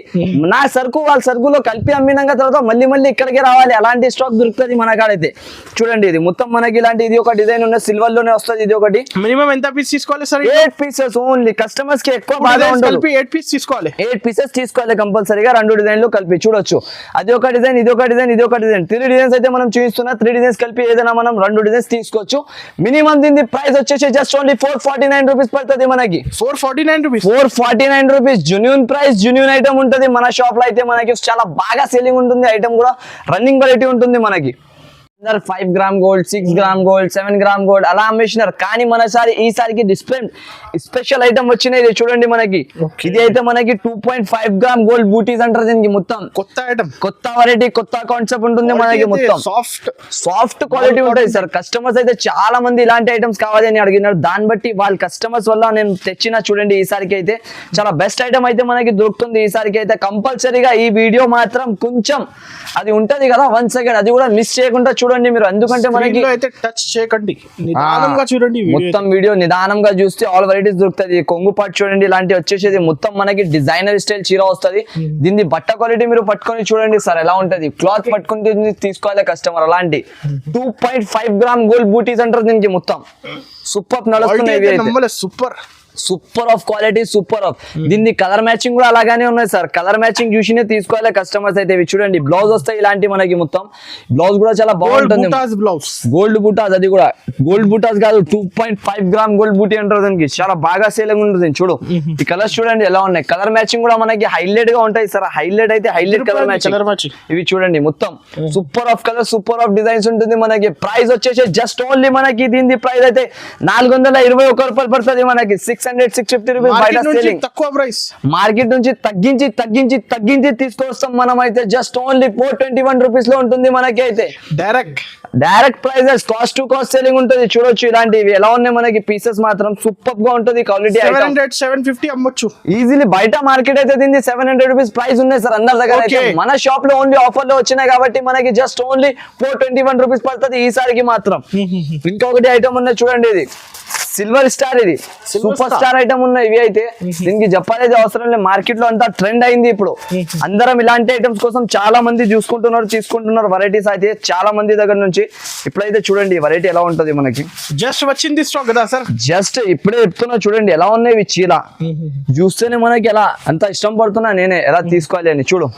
నా సరుకు వాళ్ళ సరుకులో కలిపి అమ్మినాక తర్వాత మళ్ళీ ఇక్కడికి రావాలి అలాంటి స్టాక్ దొరుకుతుంది మన కాడ అయితే చూడండి ఇది మొత్తం మనకి ఇలాంటి ఇది ఒక డిజైన్ ఉన్న సిల్వర్ లోనే వస్తుంది ఇది ఒకటి మినిమం ఎంత పీస్ తీసుకోవాలి సార్ 8 పీసెస్ ఓన్లీ కస్టమర్స్ కి ఎక్కువ బాగా ఉంటుంది 8 పీస్ తీసుకోవాలి 8 పీసెస్ తీసుకోవాలి కంపల్సరీగా 2 డిజైన్లు కలిపి చూడొచ్చు అది ఒక డిజైన్ ఇది ఒక డిజైన్ ఇది ఒక డిజైన్ 3 డిజైన్స్ అయితే మనం చూపిస్తున్నా 3 డిజైన్స్ కలిపి ఏదైనా మనం 2 డిజైన్స్ తీసుకోవచ్చు మినిమం దీని ప్రైస్ వచ్చేసి జస్ట్ ఓన్లీ 449 రూపీస్ పడుతుంది మనకి 449 rupees genuine price genuine item ఉంటుంది మన షాప్ లో అయితే మనకి చాలా బాగా సేలింగ్ ఉంటుంది ఐటమ్ కూడా రన్నింగ్ వెరైటీ ఉంటుంది మనకి 5 gram gold 6 gram gold 7 gram gold అలా అమ్మేసినారు కానీ మనసారి ఈసారికి డిస్ప్లే స్పెషల్ ఐటమ్ వచ్చినాయి ఇది చూడండి మనకి ఇది అయితే మనకి 2.5 గ్రామ్ గోల్డ్ బూటీస్ అంటారు దీనికి మొత్తం కొత్త ఐటమ్ కొత్త వెరైటీ కొత్త కాన్సెప్ట్ ఉంటుంది మనకి మొత్తం సాఫ్ట్ క్వాలిటీ ఉంటుంది సార్ కస్టమర్స్ అయితే చాలా మంది ఇలాంటి ఐటమ్స్ కావాలి అని అడిగినారు దాన్ని బట్టి వాళ్ళ కస్టమర్స్ వల్ల నేను తెచ్చిన చూడండి ఈసారికి అయితే చాలా బెస్ట్ ఐటమ్ అయితే మనకి దొరుకుతుంది ఈసారికి అయితే కంపల్సరీగా ఈ వీడియో మాత్రం కొంచెం అది ఉంటది కదా 1 సెకండ్ అది కూడా మిస్ చేయకుండా చూడండి మీరు ఎందుకంటే మనకి టచ్ చేయకండి నిదానంగా చూడండి మొత్తం వీడియో నిదానంగా చూస్తే ఆల్ వెరైటీస్ దొరుకుతుంది కొంగు పాటు చూడండి ఇలాంటి వచ్చేసేది మొత్తం మనకి డిజైనర్ స్టైల్ చీర వస్తుంది దీన్ని బట్ట క్వాలిటీ మీరు పట్టుకొని చూడండి సార్ ఎలా ఉంటది క్లాత్ పట్టుకుని తీసుకోవాలి కస్టమర్ అలాంటి 2.5 గ్రామ్ గోల్డ్ బూటీస్ అంటారు దీనికి మొత్తం సూపర్ నడుస్తుంది super super of quality, super of. దీన్ని కలర్ మ్యాచింగ్ కూడా అలాగానే ఉన్నాయి సార్. కలర్ మ్యాచింగ్ చూసినే తీసుకోవాలి కస్టమర్స్ అయితే. ఇవి చూడండి బ్లౌజ్ వస్తాయి ఇలాంటి మనకి మొత్తం. బ్లౌజ్ కూడా చాలా బాగుంటుంది. బ్లౌజ్ గోల్డ్ బూటాస్, అది కూడా గోల్డ్ బూటాస్ కాదు, 2.5 గ్రామ్ గోల్డ్ బూటీ అంటారు దానికి. చాలా బాగా సేలింగ్ ఉంటుంది. చూడు ఈ కలర్స్ చూడండి ఎలా ఉన్నాయి. కలర్ మ్యాచింగ్ కూడా మనకి హైలైట్ గా ఉంటాయి సార్. హైలైట్ అయితే హైలైట్ కలర్ మ్యాచింగ్. ఇవి చూడండి మొత్తం super of colour, super of designs ఉంటుంది మనకి. ప్రైస్ వచ్చేసి జస్ట్ ఓన్లీ మనకి దీని ప్రైస్ అయితే 421 రూపాయలు పడుతుంది మనకి. 600-650 రూపీస్ బయట సేలింగ్. తక్కువ ప్రైస్ మార్కెట్ నుంచి తగ్గించి తీసుకొస్తాం మనం అయితే. జస్ట్ ఓన్లీ 421 రూపీస్ లో ఉంటుంది మనకి అయితే. Direct prices, cost to cost selling ఉంటుంది. చూడొచ్చు ఇలాంటివి ఎలా ఉన్నాయి మనకి. పీసెస్ మాత్రం సూపర్ గా ఉంటుంది. క్వాలిటీ 700-750 అమ్మొచ్చు ఈజీలీ. బయట మార్కెట్ అయితే దీన్ని 700 రూపీస్ ప్రైస్ ఉన్నాయి సార్ అందరి దగ్గర అయితే. మన షాప్ లో ఓన్లీ ఆఫర్ లో వచ్చినాయి కాబట్టి మనకి జస్ట్ ఓన్లీ 421 రూపీస్ పడుతుంది ఈసారికి మాత్రం. ఇంకొకటి ఐటమ్ ఉన్నాయి చూడండి, ఇది సిల్వర్ స్టార్. ఇది సూపర్ స్టార్ ఐటమ్ ఉన్నాయి ఇవి అయితే. దీనికి చెప్పాలి అవసరం లేదు. మార్కెట్ లో అంతా ట్రెండ్ అయింది ఇప్పుడు. అందరం ఇలాంటి ఐటమ్స్ కోసం చాలా మంది చూసుకుంటున్నారు, తీసుకుంటున్నారు. వెరైటీస్ అయితే చాలా మంది దగ్గర నుంచి. ఇప్పుడైతే చూడండి వెరైటీ ఎలా ఉంటది మనకి. జస్ట్ వచ్చింది స్టాక్ కదా సార్. జస్ట్ ఇప్పుడే చెప్తున్నా చూడండి ఎలా ఉన్నాయి చీర. చూస్తేనే మనకి ఎలా అంత ఇష్టం పడుతున్నా నేనే ఎలా తీసుకోవాలి అని. చూడు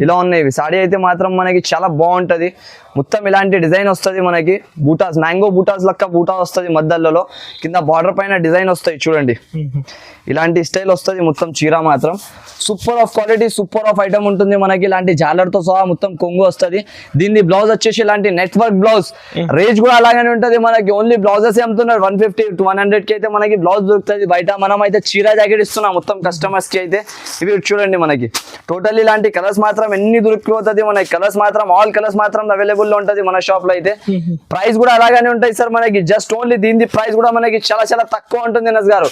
ఇలా ఉన్నాయి. సాడీ అయితే మాత్రం మనకి చాలా బాగుంటది. మొత్తం ఇలాంటి డిజైన్ వస్తుంది మనకి. బూటాస్, మ్యాంగో బూటాస్ లెక్క బూటా వస్తుంది మధ్యలో. కింద బార్డర్ పైన డిజైన్ వస్తాయి చూడండి. ఇలాంటి స్టైల్ వస్తుంది మొత్తం చీర మాత్రం. Super of quality, super of item ఉంటుంది మనకి. ఇలాంటి జాలర్తో సహా మొత్తం కొంగు వస్తుంది. దీన్ని బ్లౌజ్ వచ్చేసి ఇలాంటి నెట్వర్క్ బ్లౌజ్. రేంజ్ కూడా అలాగే ఉంటుంది మనకి. ఓన్లీ బ్లౌజెస్ అమ్ముతున్నారు 150-100 కి అయితే మనకి బ్లౌజ్ దొరుకుతుంది బయట. మనం అయితే చీర జాకెట్ ఇస్తున్నాం మొత్తం కస్టమర్స్ కి అయితే. ఇవి చూడండి మనకి టోటల్ ఇలాంటి కలర్స్ మాత్రం ఎన్ని దొరికిపోతుంది మనకి. కలర్స్ మాత్రం ఆల్ కలర్స్ మాత్రం అవైలబుల్ లో ఉంటది మన షాప్ లో అయితే. ప్రైస్ కూడా అలాగానే ఉంటాయి సార్ మనకి. జస్ట్ ఓన్లీ దీని ప్రైస్ కూడా మనకి చాలా చాలా తక్కువ ఉంటుంది నస్ గారు.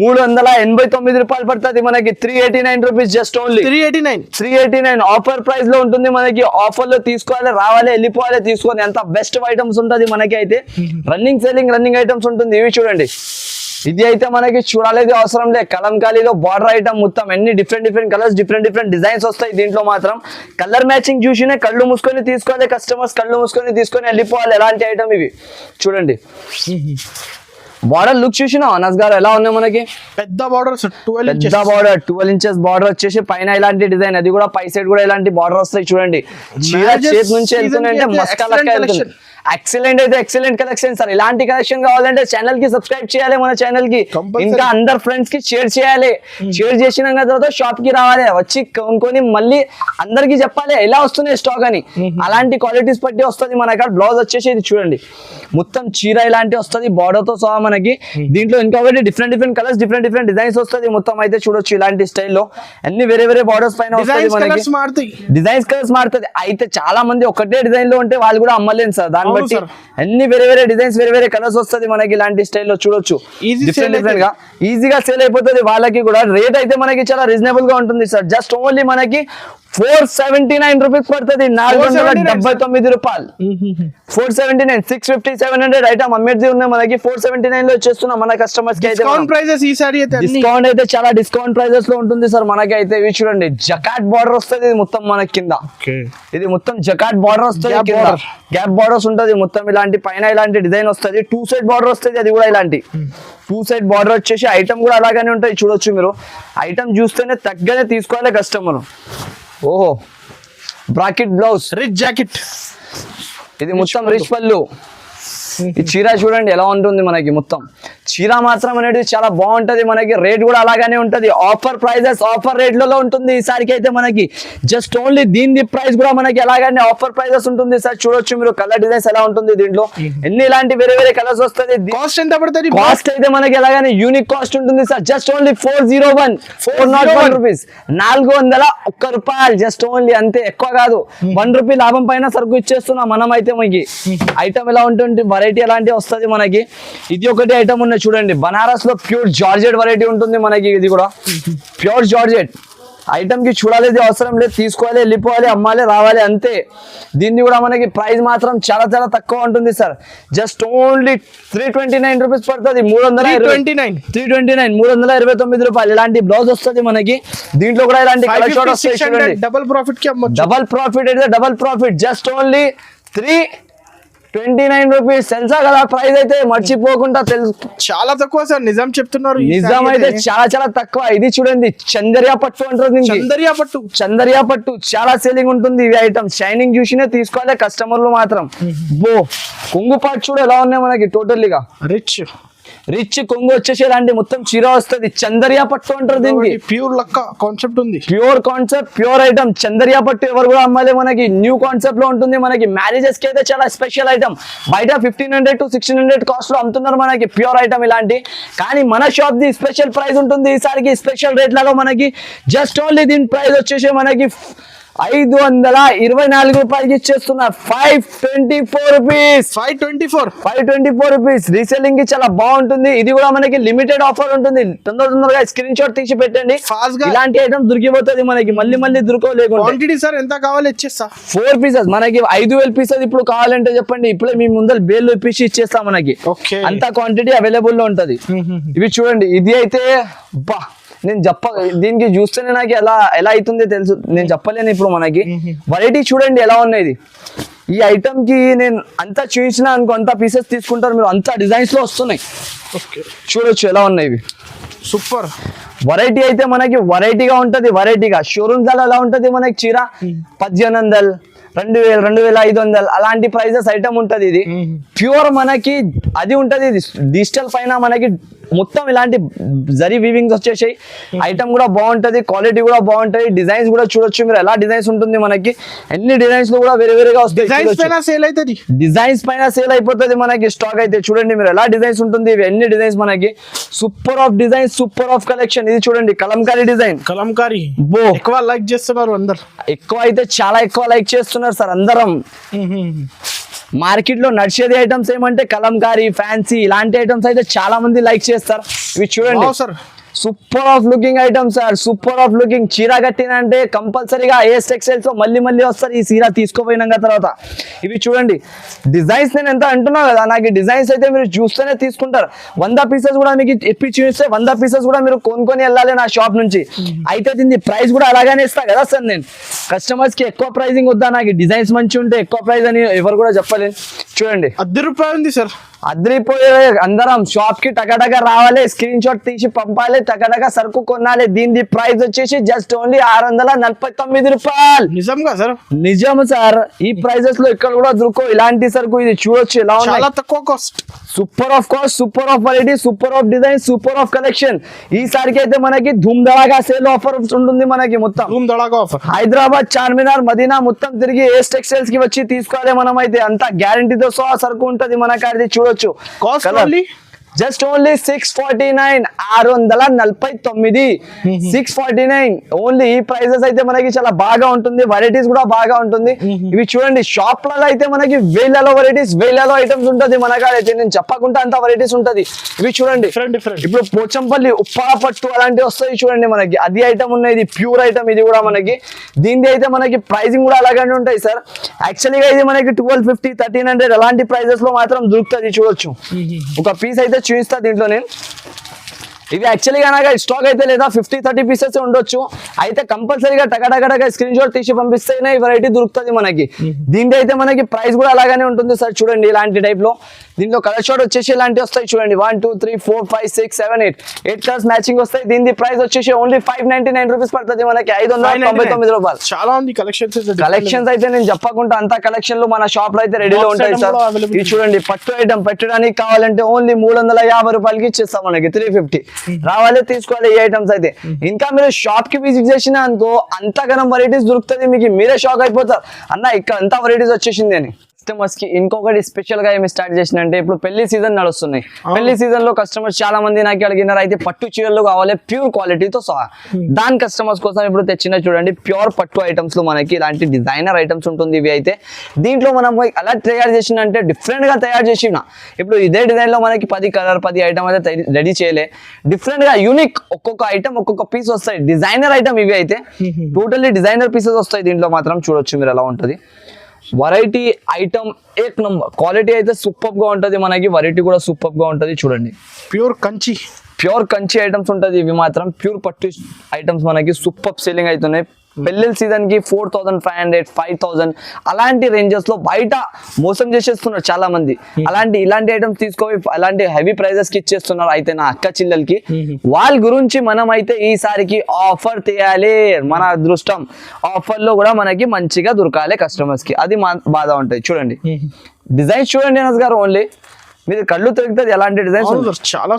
389 రూపాయలు పడుతుంది మనకి. 389 rupees just only. 389 offer price లో ఉంటుంది మనకి. ఆఫర్ లో తీసుకోవాలి, రావాలి, వెళ్ళిపోవాలి, తీసుకొని ఎంత బెస్ట్ ఐటమ్స్ ఉంటుంది మనకి అయితే. రన్నింగ్ ఐటమ్స్ ఉంటుంది. ఇవి చూడండి, ఇది అయితే మనకి చూడాలేదు అవసరం లేదు. కలంకారీలో బార్డర్ ఐటమ్ మొత్తం ఎన్ని డిఫరెంట్ కలర్స్, డిఫరెంట్ డిజైన్స్ వస్తాయి దీంట్లో మాత్రం. కలర్ మ్యాచింగ్ చూసినే కళ్ళు మూసుకొని తీసుకోవాలి కస్టమర్స్. కళ్ళు మూసుకొని తీసుకొని వెళ్ళిపోవాలి. ఎలాంటి ఐటమ్ ఇవి చూడండి. బార్డర్ లుక్ చూసినా అనస్ గారు ఎలా ఉన్నాయి మనకి. పెద్ద బార్డర్ 12 ఇంచెస్ బార్డర్ వచ్చేసి పైన ఇలాంటి డిజైన్. అది కూడా పై సైడ్ కూడా ఇలాంటి బార్డర్ వస్తాయి చూడండి. చీర చేతి నుంచి వెళ్తున్నాయంటే మస్కా లెక్క వెళ్తుంది. ఎక్సలెంట్ అయితే ఎక్సలెంట్ కలెక్షన్ సార్. ఇలాంటి కలెక్షన్ కావాలంటే ఛానల్ కి సబ్స్క్రైబ్ చేయాలి, మన ఛానల్ కి. ఇంకా అందరు ఫ్రెండ్స్ కి షేర్ చేయాలి. షేర్ చేసిన తర్వాత షాప్ కి రావాలి, వచ్చి కొనుక్కొని మళ్ళీ అందరికి చెప్పాలి ఎలా వస్తున్నాయి స్టాక్ అని. అలాంటి క్వాలిటీస్ బట్టి వస్తుంది మనకి. బ్లౌజ్ వచ్చేసి ఇది చూడండి మొత్తం చీర ఇలాంటి వస్తుంది బార్డర్ తో సహా మనకి. దీంట్లో ఇంకొకటి డిఫరెంట్ కలర్స్, డిఫరెంట్ డిజైన్స్ వస్తుంది మొత్తం అయితే. చూడొచ్చు ఇలాంటి స్టైల్లో అన్ని వేరే బార్డర్స్ పైన వస్తుంది మనకి. డిజైన్స్ కలర్స్ మారుతుంది అయితే. చాలా మంది ఒకటే డిజైన్ లో ఉంటే వాళ్ళు కూడా అమ్మలేను సార్. దాని బట్టి అన్ని వేరే డిజైన్స్, వేరే కలర్స్ వస్తుంది మనకి. ఇలాంటి స్టైల్లో చూడొచ్చు డిఫరెంట్ గా ఈజీగా సేల్ అయిపోతుంది వాళ్ళకి కూడా. రేట్ అయితే మనకి చాలా రీజనబుల్ గా ఉంటుంది సార్. జస్ట్ ఓన్లీ మనకి 479 రూపీస్ పడుతుంది. 479 రూపాయలు. 479, 650, 700 ఐటమ్ అమ్మేది ఉన్నాయి మనకి. 479 లో వచ్చేస్తున్నాం మన కస్టమర్స్ కి అయితే. డిస్కౌంట్ అయితే చాలా డిస్కౌంట్ ప్రైజెస్ లో ఉంటుంది సార్ మనకి అయితే. ఇవి చూడండి జకాట్ బార్డర్ వస్తుంది మొత్తం మనకి కింద. ఇది మొత్తం జకాట్ బార్డర్ వస్తుంది కింద. గ్యాప్ బార్డర్స్ ఉంటుంది మొత్తం. ఇలాంటి పైన ఇలాంటి డిజైన్ వస్తుంది. 2 సైడ్ బార్డర్ వస్తుంది. అది కూడా ఇలాంటి 2 సైడ్ బార్డర్ వచ్చేసి ఐటమ్ కూడా అలాగానే ఉంటాయి. చూడొచ్చు మీరు. ఐటమ్ చూస్తేనే తగ్గనే తీసుకోవాలి కస్టమర్. ఓహో బ్రాకెట్ బ్లౌజ్, రిచ్ జాకెట్. ఇది మొత్తం రిచ్ పళ్ళు. ఈ చీర చూడండి ఎలా ఉంటుంది మనకి. మొత్తం చీర మాత్రం అనేది చాలా బాగుంటది మనకి. రేట్ కూడా అలాగానే ఉంటది. ఆఫర్ ప్రైజెస్, ఆఫర్ రేట్లలో ఉంటుంది ఈసారికి అయితే మనకి. జస్ట్ ఓన్లీ దీని ప్రైస్ కూడా మనకి ఎలాగంటే ఆఫర్ ప్రైజెస్ ఉంటుంది సార్. చూడొచ్చు మీరు కలర్ డిజైన్స్ ఎలా ఉంటుంది దీంట్లో. ఎన్ని ఇలాంటి వేరే కలర్స్ వస్తుంది. కాస్ట్ ఎంత పడుతుంది? కాస్ట్ అయితే మనకి ఎలాగనే యూనిక్ కాస్ట్ ఉంటుంది సార్. Just only 401 rupees. 401 రూపాయలు జస్ట్ ఓన్లీ, అంతే. ఎక్కువ కాదు. 1 రూపీ లాభం పైన సరుకు ఇచ్చేస్తున్నాం మనం అయితే. మనకి ఐటమ్ ఎలా ఉంటుంది, వెరైటీ ఎలాంటి వస్తుంది మనకి. ఇది ఒకటి ఐటమ్ ఉన్నాయి చూడండి. బనారస్ లో ప్యూర్ జార్జెట్ వెరైటీ ఉంటుంది మనకి. ఇది కూడా ప్యూర్ జార్జెట్ ఐటమ్ కి చూడాలి అవసరం లేదు. తీసుకోవాలి, వెళ్ళిపోవాలి, అమ్మాలి, రావాలి, అంతే. దీన్ని కూడా మనకి ప్రైస్ మాత్రం చాలా తక్కువ ఉంటుంది సార్. జస్ట్ ఓన్లీ 329 రూపీస్ పడుతుంది. 329 రూపాయలు. ఇలాంటి బ్లౌజ్ వస్తుంది మనకి. దీంట్లో కూడా ఇలాంటి కలర్ షాట్ వస్తాయి చూడండి. డబుల్ ప్రాఫిట్ కి అమ్మొచ్చు. డబుల్ ప్రాఫిట్ అయితే double profit. Just only 3 29 rupees. తెలుసా కదా ప్రైస్ అయితే, మర్చిపోకుండా తెలుసు. చాలా తక్కువ సార్, నిజం చెప్తున్నారు. ఈ నిజం saree అయితే చాలా చాలా తక్కువ. ఇది చూడండి, చందరియా పట్టు అంటారు దీనికి. చందరియా పట్టు. చందరియా పట్టు చాలా సేలింగ్ ఉంటుంది. ఇవి ఐటమ్ షైనింగ్ చూసినే తీసుకోవాలి కస్టమర్లు మాత్రం. బో కొంగు పాటు చూడు ఎలా ఉన్నాయి మనకి టోటల్లీగా. రిచ్ రిచ్ కొంగు వచ్చేసి ఇలాంటి మొత్తం చీర వస్తుంది. చందరియా పట్టు అంటారు దీనికి. ప్యూర్ లక్క కాన్సెప్ట్ ఉంది. Pure concept, pure item. Chanderiya పట్టు ఎవరు కూడా అమ్మాలి, మనకి న్యూ కాన్సెప్ట్ లో ఉంటుంది. మనకి మ్యారేజెస్ కి అయితే చాలా స్పెషల్ ఐటమ్. బయట 1500 to 1600 కాస్ట్ లో అమ్ముతున్నారు మనకి ప్యూర్ ఐటమ్ ఇలాంటి. కానీ మన షాప్ ది స్పెషల్ ప్రైస్ ఉంటుంది ఈసారికి. స్పెషల్ రేట్ లాగా మనకి జస్ట్ ఓన్లీ దీని ప్రైస్ వచ్చేసి మనకి 524 రూపాయలకి ఇచ్చేస్తున్నారు. 524 రూపీస్. 524 రూపీస్. రీసెల్లింగ్ కి చాలా బాగుంటుంది. ఇది కూడా మనకి లిమిటెడ్ ఆఫర్ ఉంటుంది. తొందరగా స్క్రీన్ షాట్ తీసి పెట్టండి. ఫాస్ట్ గా ఇలాంటి ఐటమ్ దొరికిపోతుంది మనకి, మళ్ళీ దొరకలేకుండా. క్వాంటిటీ సార్ ఎంత కావాలి ఇచ్చేస్తా. 4 పీసెస్ మనకి 5000 పీసెస్ ఇప్పుడు కావాలంటే చెప్పండి, ఇప్పుడే మీ ముందర బేల్ ఇప్పించి ఇచ్చేస్తాం మనకి. ఓకే, అంత క్వాంటిటీ అవైలబుల్ లో ఉంటది. ఇవి చూడండి, ఇది అయితే బా నేను దీనికి చూస్తేనే నాకు ఎలా అవుతుందో తెలుసు. నేను చెప్పలేను ఇప్పుడు. మనకి వెరైటీ చూడండి ఎలా ఉన్నాయి. ఈ ఐటమ్ కి నేను అంతా చూపించినా అనుకో, అంత పీసెస్ తీసుకుంటారు మీరు. అంత డిజైన్స్ లో వస్తున్నాయి. చూడొచ్చు ఎలా ఉన్నాయి ఇవి. సూపర్ వెరైటీ అయితే మనకి వెరైటీగా ఉంటది. వెరైటీగా షోరూమ్స్ ఎలా ఉంటది మనకి చీర 1800, 2000, 2500 అలాంటి ప్రైజెస్ ఐటమ్ ఉంటది. ఇది ప్యూర్ మనకి అది ఉంటది. డిజిటల్ పైన మనకి మొత్తం ఇలాంటి జరీ వీవింగ్స్ వచ్చేసాయి. ఐటమ్ కూడా బాగుంటది, క్వాలిటీ కూడా బాగుంటది. డిజైన్స్ కూడా చూడొచ్చు మీరు ఎలా డిజైన్స్ ఉంటుంది మనకి. ఎన్ని డిజైన్స్ లో కూడా వేరేగా వస్తాయి. డిజైన్స్ పైన సేల్ అయిపోతుంది మనకి. స్టాక్ అయితే చూడండి మీరు ఎలా డిజైన్స్ ఉంటుంది. ఇవి ఎన్ని డిజైన్స్ మనకి. Super of design, super of collection. ఇది చూడండి కలంకారీ డిజైన్. కలంకారీ బో ఎక్కువ లైక్ చేస్తున్నారు అందరు. ఎక్కువ అయితే చాలా ఎక్కువ లైక్ చేస్తున్నారు సార్ అందరం. మార్కెట్ లో నడిచేది ఐటమ్స్ ఏమంటే కలంకారీ, ఫ్యాన్సీ ఇలాంటి ఐటమ్స్ అయితే చాలా మంది లైక్ చేస్తారు. ఇవి చూడండి sir, super of looking item sir. Super of looking. చీర కట్టినంటే కంపల్సరీగా ఏఎస్ టెక్స్టైల్స్ లో మళ్ళీ వస్తారు ఈ చీర తీసుకోపోయినాక తర్వాత. ఇవి చూడండి డిజైన్స్. నేను ఎంత అంటున్నా కదా, నాకు డిజైన్స్ అయితే మీరు చూస్తేనే తీసుకుంటారు. 100 పీసెస్ కూడా మీకు ఎప్పి చూస్తే 100 పీసెస్ కూడా మీరు కొనుక్కొని వెళ్ళాలి నా షాప్ నుంచి. అయితే దీన్ని ప్రైస్ కూడా అలాగానే ఇస్తా కదా సార్. నేను కస్టమర్స్ కి ఎక్కువ ప్రైజింగ్ వద్దా, నాకు డిజైన్స్ మంచి ఉంటే ఎక్కువ ప్రైస్ అని ఎవరు కూడా చెప్పలేను. చూడండి 10 రూపాయలు ఉంది సార్. అద్రిపోయే అందరం షాప్ కి టకటక రావాలి, స్క్రీన్ షాట్ తీసి పంపాలి, టకటక సరుకు కొనాలి. దీని ప్రైస్ వచ్చేసి జస్ట్ ఓన్లీ 649 రూపాయలు. నిజంగా సార్? నిజం సార్. ఈ ప్రైజెస్ లో ఇక్కడ కూడా దొరుకో ఇలాంటి సరుకు. ఇది చూడొచ్చు ఎలా ఉంది. చాలా తక్కువ cost. Super of cost, super of variety, super of design, super of collection. ఈసారికి అయితే మనకి ధూమ్ ధడాగా సేల్ ఆఫర్ ఉంటుంది మనకి. మొత్తం ధూమ్ ధడాగా ఆఫర్. హైదరాబాద్, చార్మినార్, మదీనా మొత్తం తిరిగి ఏఎస్ టెక్స్టైల్స్ కి వచ్చి తీసుకోవాలి మనం. అయితే అంత గ్యారంటీతో సహా సరుకు ఉంటది మనకి. అది చూడొచ్చు. Cost only just only 649, 649, 649 only. ఈ ప్రైజెస్ అయితే మనకి చాలా బాగా ఉంటుంది. వెరైటీస్ కూడా బాగా ఉంటుంది. ఇవి చూడండి షాప్ లలో అయితే మనకి వేలలో వెరైటీస్, వేలలో ఐటమ్స్ ఉంటది మన కాడ అయితే. నేను చెప్పకుండా అంత వెరైటీస్ ఉంటది. ఇవి చూడండి ఇప్పుడు పోచంపల్లి ఉప్పాడ పట్టు అలాంటివి వస్తాయి చూడండి మనకి. అది ఐటమ్ ఉన్నాయి. ఇది ప్యూర్ ఐటమ్. ఇది కూడా మనకి దీనిది అయితే మనకి ప్రైజింగ్ కూడా అలాగే ఉంటాయి సార్. యాక్చువల్గా ఇది మనకి 1250, 1300 అలాంటి ప్రైజెస్ లో మాత్రం దొరుకుతుంది. చూడొచ్చు. ఒక పీస్ అయితే చూపిస్తా దీంట్లో నేను. ఇవి యాక్చువల్గా నాకు స్టాక్ అయితే లేదా 50-30 పీసెస్ ఉండొచ్చు. అయితే కంపల్సరీగా టకటక స్క్రీన్ షాట్ తీసి పంపిస్తేనే ఈ వెరైటీ దొరుకుతుంది మనకి. దీంట్లో అయితే మనకి ప్రైస్ కూడా అలాగానే ఉంటుంది సార్. చూడండి ఇలాంటి టైప్ లో. దీంట్లో కలర్ షాట్ వచ్చేసి ఇలాంటివి వస్తాయి చూడండి. 1 2 3 4 5 6 7 8 కలర్స్ మ్యాచింగ్ వస్తాయి. దీని ప్రైస్ వచ్చేసి ఓన్లీ 599 రూపీస్ పడుతుంది మనకి. 599 రూపాయలు. చాలా ఉంది కలెక్షన్స్ అయితే నేను చెప్పకుండా అంత కలెక్షన్లు మన షాప్ లో అయితే రెడీలో ఉంటాయి సార్. ఇది చూడండి పట్టు ఐటమ్ పెట్టడానికి కావాలంటే ఓన్లీ 350 రూపాయలకి ఇచ్చేస్తాం మనకి. 350 రావాలి, తీసుకోవాలి ఈ ఐటమ్స్ అయితే. ఇంకా మీరు షాప్ కి విజిట్ చేసిన అనుకో అంతగానం వెరైటీస్ దొరుకుతుంది మీకు. మీరే షాక్ అయిపోతారు, అన్న ఇక్కడ అంతా వెరైటీస్ వచ్చేసింది అని. కస్టమర్స్ కి ఇంకొకటి స్పెషల్ గా ఏమి స్టార్ట్ చేసిన అంటే ఇప్పుడు పెళ్లి సీజన్ నడుస్తున్నాయి. పెళ్లి సీజన్ లో కస్టమర్స్ చాలా మంది నాకు అడిగినారు. అయితే పట్టు చీరలు కావాలి ప్యూర్ క్వాలిటీతో సహా. దాని కస్టమర్స్ కోసం ఇప్పుడు తెచ్చిన చూడండి ప్యూర్ పట్టు ఐటమ్స్ లో మనకి ఇలాంటి డిజైనర్ ఐటమ్స్ ఉంటుంది. ఇవి అయితే దీంట్లో మనం అలా తయారు చేసిన అంటే డిఫరెంట్ గా తయారు చేసిన. ఇప్పుడు ఇదే డిజైన్ లో మనకి 10 ఐటమ్ అయితే రెడీ చేయలే. డిఫరెంట్ గా యూనిక్ ఒక్కొక్క ఐటమ్ ఒక్కొక్క పీస్ వస్తాయి. డిజైనర్ ఐటమ్ ఇవి అయితే టోటల్లీ డిజైనర్ పీసెస్ వస్తాయి. దీంట్లో మాత్రం చూడొచ్చు మీరు ఎలా ఉంటది. వెరైటీ ఐటమ్ ఏక్ నంబర్. క్వాలిటీ అయితే సూపర్ గా ఉంటది మనకి. వెరైటీ కూడా సూపర్ గా ఉంటది. చూడండి ప్యూర్ కంచి ఐటమ్స్ ఉంటది. ఇవి మాత్రం ప్యూర్ పట్టు ఐటమ్స్ మనకి సూపర్ సేలింగ్ అవుతున్నాయి. పెళ్లి సీజన్ కి 4,500 5,000 అలాంటి రేంజెస్ లో బయట మోసం చేసేస్తున్నారు చాలా మంది. ఇలాంటి ఐటమ్స్ తీసుకోవి అలాంటి హెవీ ప్రైజెస్ కి ఇచ్చేస్తున్నారు. అయితే నా అక్క చెల్లెలకి వాళ్ళ గురించి మనం అయితే ఈసారికి ఆఫర్ తీయాలి. మన అదృష్టం ఆఫర్ లో కూడా మనకి మంచిగా దొరకాలి కస్టమర్స్ కి. అది బాధ ఉంటుంది. చూడండి డిజైన్స్ చూడండి అనస్ గారు, ఓన్లీ మీరు కళ్ళు తిరుగుతుంది ఎలాంటి డిజైన్స్. చాలా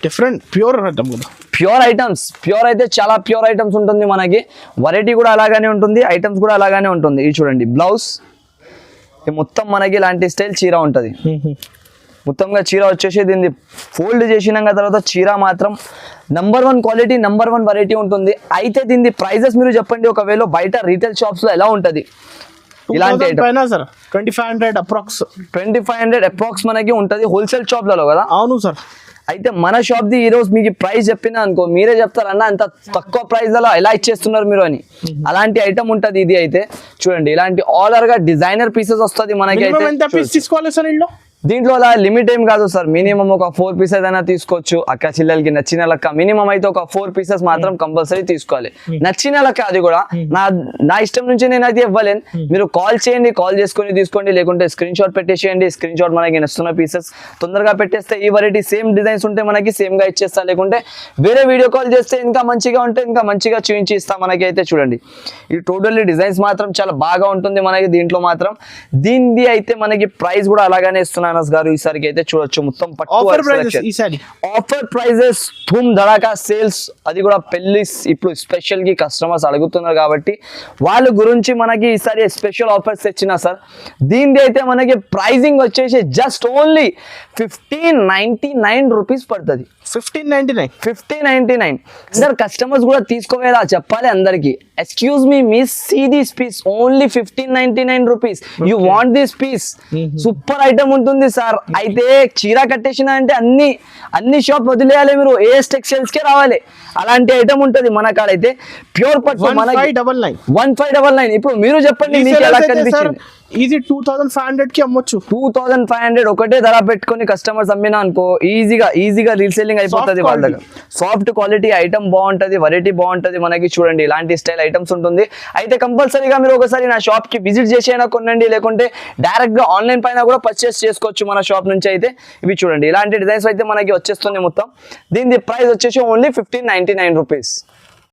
డిఫరెంట్ ప్యూర్ ఐటమ్ కదా. ప్యూర్ అయితే చాలా ప్యూర్ ఐటమ్స్ ఉంటుంది మనకి. వెరైటీ కూడా అలాగానే ఉంటుంది, ఐటమ్స్ కూడా అలాగానే ఉంటుంది. ఇది చూడండి బ్లౌజ్ మొత్తం మనకి ఇలాంటి స్టైల్ చీర ఉంటుంది. మొత్తంగా చీర వచ్చేసి దీన్ని ఫోల్డ్ చేసినాక తర్వాత చీర మాత్రం నంబర్ 1 క్వాలిటీ, నంబర్ 1 వెరైటీ ఉంటుంది. అయితే దీని ప్రైజెస్ మీరు చెప్పండి, ఒకవేళ బయట రీటైల్ షాప్స్ లో ఎలా ఉంటుంది ఇలాంటి ఐటమ్? 2500 అప్రాక్స్ మనకి ఉంటుంది హోల్సేల్ షాప్లలో కదా. అవును సార్. అయితే మన షాప్ ది ఈ రోజు మీకు ప్రైస్ చెప్పినా అనుకో, మీరే చెప్తారన్న అంత తక్కువ ప్రైస్ లలో ఎలా ఇచ్చేస్తున్నారు మీరు అని. అలాంటి ఐటమ్ ఉంటది. ఇది అయితే చూడండి ఇలాంటి ఆర్డర్ గా డిజైనర్ పీసెస్ వస్తుంది మనకి. దీంట్లో అలా లిమిట్ ఏం కాదు సార్, మినిమం ఒక 4 పీసెస్ అయినా తీసుకోవచ్చు. అక్క చిల్లలకి నచ్చిన లెక్క మినిమం అయితే ఒక 4 పీసెస్ మాత్రం కంపల్సరీ తీసుకోవాలి. నచ్చిన లెక్క అది కూడా నా ఇష్టం నుంచి నేనైతే ఇవ్వలేను. మీరు కాల్ చేయండి, కాల్ చేసుకొని తీసుకోండి, లేకుంటే స్క్రీన్ షాట్ పెట్టేసేయండి. స్క్రీన్ షాట్ మనకి నచ్చిన పీసెస్ తొందరగా పెట్టేస్తే ఈ వెరైటీ సేమ్ డిజైన్స్ ఉంటే మనకి సేమ్ గా ఇచ్చేస్తా, లేకుంటే వేరే వీడియో కాల్ చేస్తే ఇంకా మంచిగా ఉంటే ఇంకా మంచిగా చూపించి ఇస్తా మనకి. అయితే చూడండి ఈ టోటల్లీ డిజైన్స్ మాత్రం చాలా బాగా ఉంటుంది మనకి. దీంట్లో మాత్రం దీనిది అయితే మనకి ప్రైస్ కూడా అలాగానే ఇస్తున్నాను గారు ఈసారికి. అయితే చూడొచ్చు మొత్తం ఆఫర్ ప్రైజెస్ ధూమ్ ధడాకా సేల్స్. అది కూడా పెళ్లి ఇప్పుడు స్పెషల్ కి కస్టమర్స్ అడుగుతున్నారు కాబట్టి వాళ్ళ గురించి మనకి ఈసారి స్పెషల్ ఆఫర్స్ తెచ్చినా సార్. దీనిది అయితే మనకి ప్రైజింగ్ వచ్చేసి జస్ట్ ఓన్లీ 1599 రూపీస్ పడుతుంది. 1599 అందరు కస్టమర్స్ కూడా తీసుకోవేలా చెప్పాలి అందరికి. Excuse me miss, see this piece only 1599 rupees. You want this piece. Super item ఉంటుంది సార్. అయితే చీర కట్టేసిన అంటే అన్ని షాప్ వదిలేయాలి, మీరు ఏఎస్ టెక్స్టైల్స్ కే రావాలి. అలాంటి ఐటమ్ ఉంటుంది మన కాడ. అయితే ప్యూర్ పట్టు 1599. ఇప్పుడు మీరు చెప్పండి మీకు ఎలా కనిపించింది? ఈజీ 2500 కి అమ్మొచ్చు. 2500 ఒకటే ధర పెట్టుకొని కస్టమర్స్ అమ్మినా అనుకో ఈజీగా రీసేలింగ్ అయిపోతుంది వాళ్ళ దగ్గర. సాఫ్ట్ క్వాలిటీ ఐటమ్ బాగుంటది, వెరైటీ బాగుంటది మనకి. చూడండి ఇలాంటి స్టైల్ ఐటమ్స్ ఉంటుంది. అయితే కంపల్సరీగా మీరు ఒకసారి నా షాప్ కి విజిట్ చేసి అయినా కొనండి, లేకుంటే డైరెక్ట్ గా ఆన్లైన్ పైన కూడా పర్చేస్ చేసుకోవచ్చు మన షాప్ నుంచి. అయితే ఇవి చూడండి ఇలాంటి డిజైన్స్ అయితే మనకి వచ్చేస్తుంది మొత్తం. దీని ప్రైస్ వచ్చేసి ఓన్లీ 1599 రూపీస్.